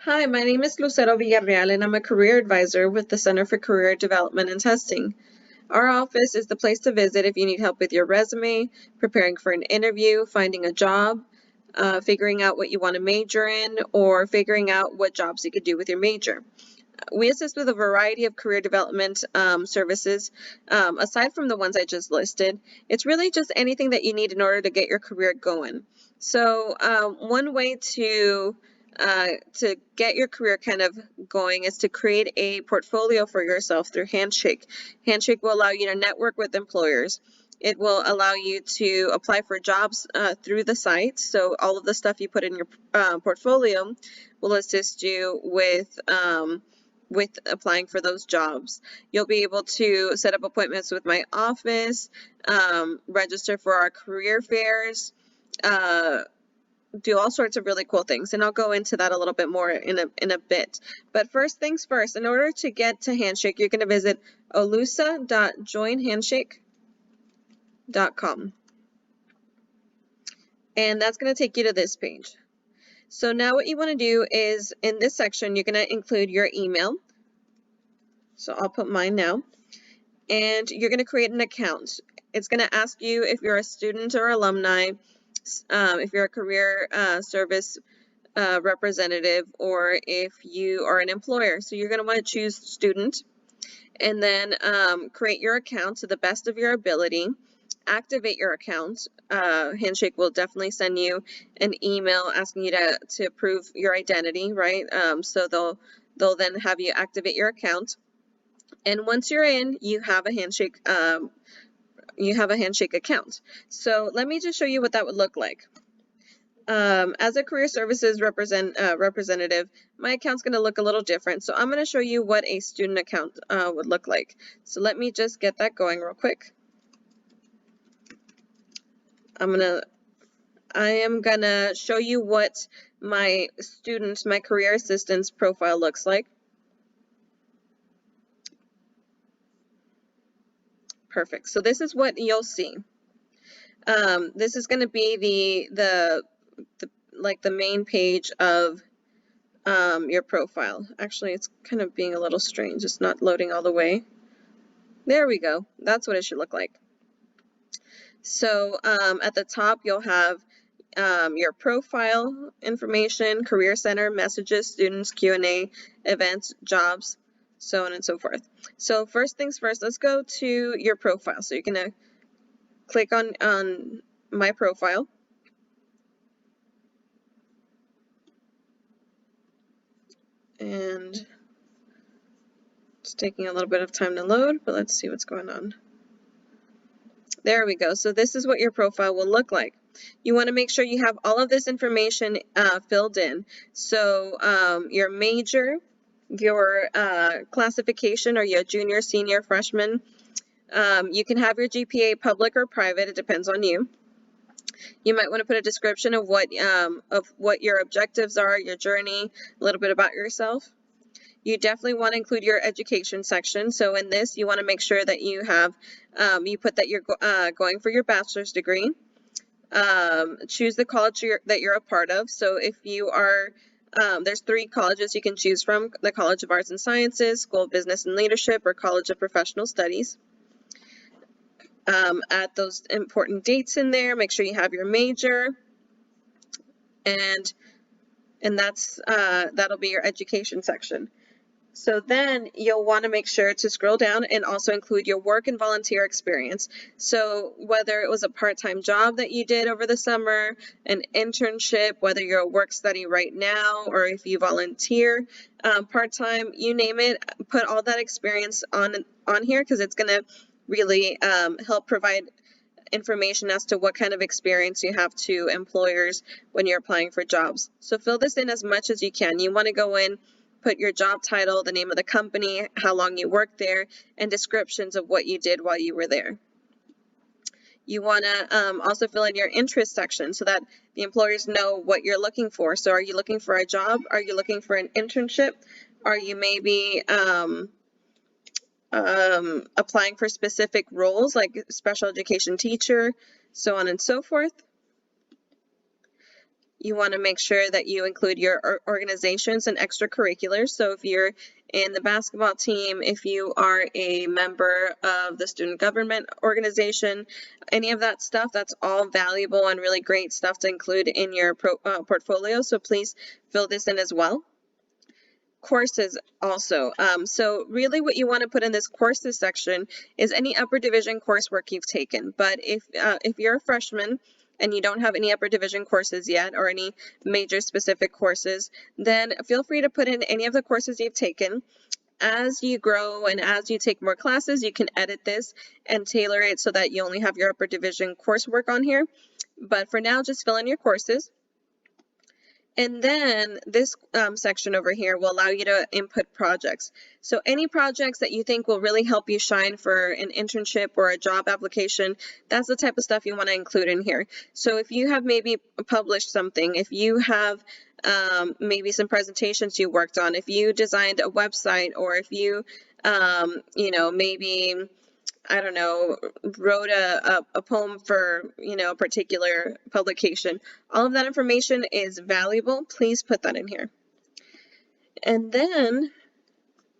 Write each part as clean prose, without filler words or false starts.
Hi, my name is Lucero Villarreal, and I'm a career advisor with the Center for Career Development and Testing. Our office is the place to visit if you need help with your resume, preparing for an interview, finding a job, figuring out what you want to major in, or figuring out what jobs you could do with your major. We assist with a variety of career development services. Aside from the ones I just listed, it's really just anything that you need in order to get your career going. So one way to get your career kind of going is to create a portfolio for yourself through Handshake. Handshake will allow you to network with employers. It will allow you to apply for jobs through the site. So all of the stuff you put in your portfolio will assist you with applying for those jobs. You'll be able to set up appointments with my office, register for our career fairs, uh, do all sorts of really cool things, and I'll go into that a little bit more in a bit. But first things first, in order to get to Handshake, you're going to visit olusa.joinhandshake.com, and that's going to take you to this page. So now what you want to do is in this section, you're going to include your email. So I'll put mine now. And you're going to create an account. It's going to ask you if you're a student or alumni, if you're a career service representative, or if you are an employer. So you're going to want to choose student, and then create your account to the best of your ability. Activate your account. Handshake will definitely send you an email asking you to prove your identity, right? So they'll then have you activate your account. And once you're in, you have a Handshake account. So let me just show you what that would look like. As a career services representative, my account's going to look a little different. So I'm going to show you what a student account would look like. So let me just get that going real quick. I am gonna show you what my career assistant's profile looks like. Perfect. So this is what you'll see. This is going to be the main page of your profile. Actually, it's kind of being a little strange. It's not loading all the way. There we go. That's what it should look like. So at the top, you'll have your profile information, career center, messages, students, Q&A, events, jobs, so on and so forth. So first things first, let's go to your profile. So you're going to click on my profile. And it's taking a little bit of time to load, but let's see what's going on. There we go. So this is what your profile will look like. You want to make sure you have all of this information filled in. So your major, your classification, are you a junior, senior, freshman? You can have your GPA public or private. It depends on you. You might want to put a description of what your objectives are, your journey, a little bit about yourself. You definitely want to include your education section. So in this, you want to make sure that you have, you put that you're going for your bachelor's degree. Choose the college that you're a part of. So if you are, there's 3 colleges you can choose from: the College of Arts and Sciences, School of Business and Leadership, or College of Professional Studies. Add those important dates in there. Make sure you have your major, and that'll be your education section. So then you'll want to make sure to scroll down and also include your work and volunteer experience. So whether it was a part-time job that you did over the summer, an internship, whether you're a work study right now, or if you volunteer part-time, you name it, put all that experience on here, because it's going to really help provide information as to what kind of experience you have to employers when you're applying for jobs. So fill this in as much as you can. You want to go in, put your job title, the name of the company, how long you worked there, and descriptions of what you did while you were there. You want to also fill in your interest section so that the employers know what you're looking for. So are you looking for a job? Are you looking for an internship? Are you maybe applying for specific roles like special education teacher, so on and so forth? You want to make sure that you include your organizations and extracurriculars. So if you're in the basketball team, if you are a member of the student government organization, any of that stuff, that's all valuable and really great stuff to include in your portfolio. So please fill this in as well. Courses also. So really what you want to put in this courses section is any upper division coursework you've taken. But if you're a freshman and you don't have any upper division courses yet or any major specific courses, then feel free to put in any of the courses you've taken. As you grow and as you take more classes, you can edit this and tailor it so that you only have your upper division coursework on here. But for now, just fill in your courses. And then this section over here will allow you to input projects. So any projects that you think will really help you shine for an internship or a job application, that's the type of stuff you want to include in here. So if you have maybe published something, if you have maybe some presentations you worked on, if you designed a website, or if you, maybe I don't know, wrote a poem for, a particular publication. All of that information is valuable. Please put that in here. And then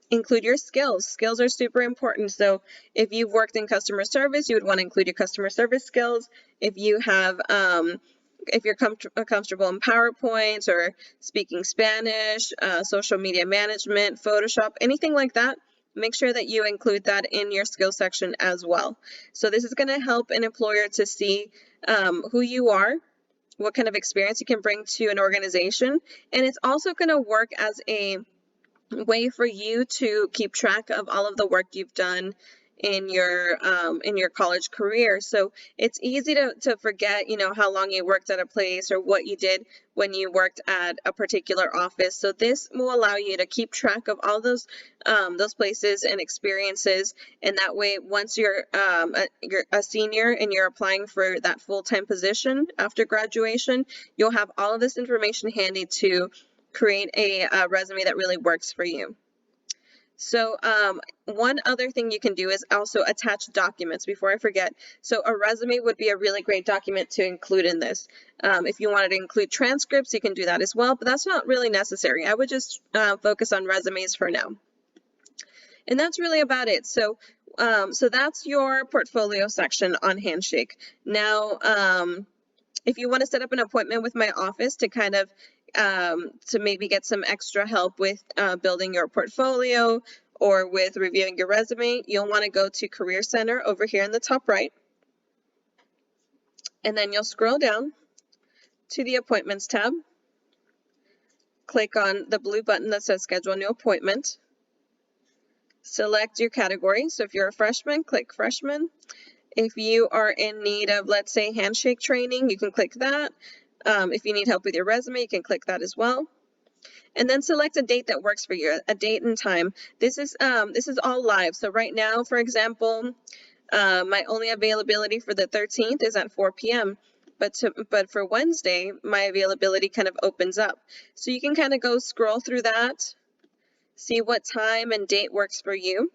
include your skills. Skills are super important. So if you've worked in customer service, you would want to include your customer service skills. If you have, if you're comfortable in PowerPoint or speaking Spanish, social media management, Photoshop, anything like that, make sure that you include that in your skills section as well. So this is going to help an employer to see who you are, what kind of experience you can bring to an organization, and it's also going to work as a way for you to keep track of all of the work you've done in your college career. So it's easy to forget, how long you worked at a place or what you did when you worked at a particular office. So this will allow you to keep track of all those places and experiences, and that way, once you're a senior and you're applying for that full-time position after graduation, you'll have all of this information handy to create a resume that really works for you. So one other thing you can do is also attach documents before I forget. So a resume would be a really great document to include in this. If you wanted to include transcripts, you can do that as well, but that's not really necessary. I would just focus on resumes for now. And that's really about it. So that's your portfolio section on Handshake. Now, if you want to set up an appointment with my office to kind of to maybe get some extra help with building your portfolio or with reviewing your resume, you'll want to go to Career Center over here in the top right. And then you'll scroll down to the Appointments tab. Click on the blue button that says Schedule a New Appointment. Select your category. So if you're a freshman, click Freshman. If you are in need of, let's say, Handshake training, you can click that. If you need help with your resume, you can click that as well. And then select a date that works for you, a date and time. This is all live. So right now, for example, my only availability for the 13th is at 4 p.m. But for Wednesday, my availability kind of opens up. So you can kind of go scroll through that, see what time and date works for you.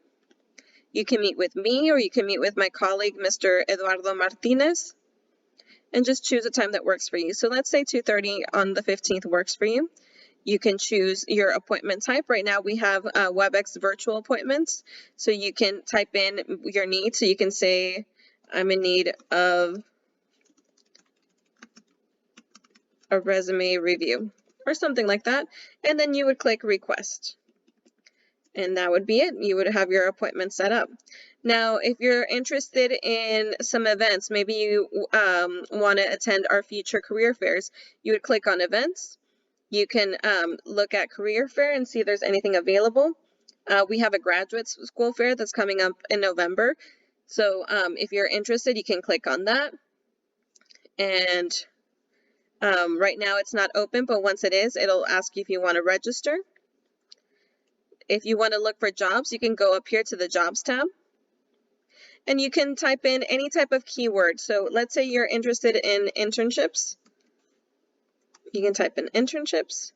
You can meet with me, or you can meet with my colleague, Mr. Eduardo Martinez, and just choose a time that works for you. So let's say 2:30 on the 15th works for you. You can choose your appointment type. Right now we have WebEx virtual appointments. So you can type in your needs. So you can say, I'm in need of a resume review or something like that. And then you would click request. And that would be it. You would have your appointment set up. Now, if you're interested in some events, maybe you want to attend our future career fairs, you would click on events. You can look at career fair and see if there's anything available. We have a graduate school fair that's coming up in November. So if you're interested, you can click on that. And right now it's not open, but once it is, it'll ask you if you want to register. If you want to look for jobs, you can go up here to the Jobs tab. And you can type in any type of keyword. So let's say you're interested in internships. You can type in internships.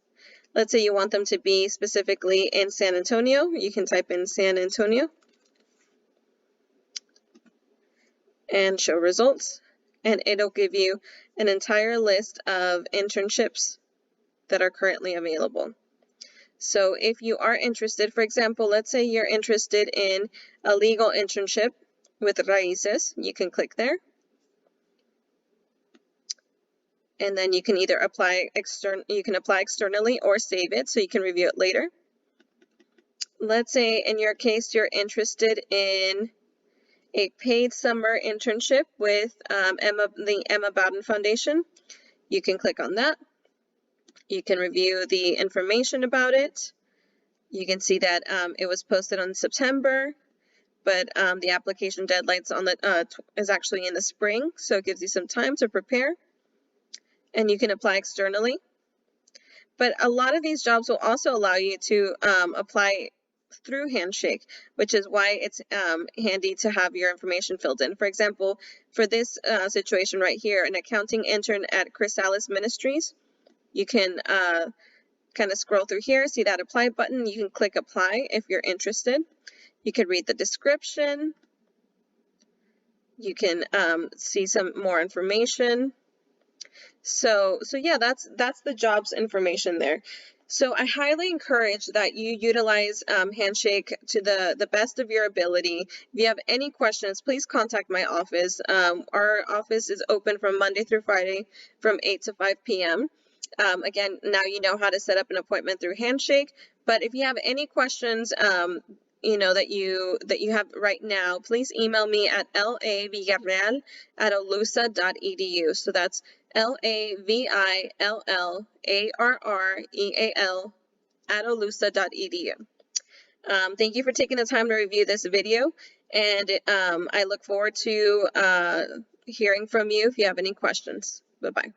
Let's say you want them to be specifically in San Antonio. You can type in San Antonio and show results. and it'll give you an entire list of internships that are currently available. So if you are interested, for example, let's say you're interested in a legal internship with Raices, you can click there. And then you can either apply externally or save it so you can review it later. Let's say in your case you're interested in a paid summer internship with the Emma Bowden Foundation. You can click on that. You can review the information about it. You can see that it was posted on September, but the application deadline is actually in the spring, so it gives you some time to prepare. And you can apply externally. But a lot of these jobs will also allow you to apply through Handshake, which is why it's handy to have your information filled in. For example, for this situation right here, an accounting intern at Chrysalis Ministries, you can kind of scroll through here, see that apply button. You can click apply if you're interested. You can read the description. You can see some more information. So yeah, that's the jobs information there. So I highly encourage that you utilize Handshake to the best of your ability. If you have any questions, please contact my office. Our office is open from Monday through Friday from 8 to 5 p.m. Again, now you know how to set up an appointment through Handshake. But if you have any questions, that you have right now, please email me at lavillarreal@olusa.edu. So that's LAVILLARREAL@olusa.edu. Thank you for taking the time to review this video, and I look forward to hearing from you if you have any questions. Bye-bye.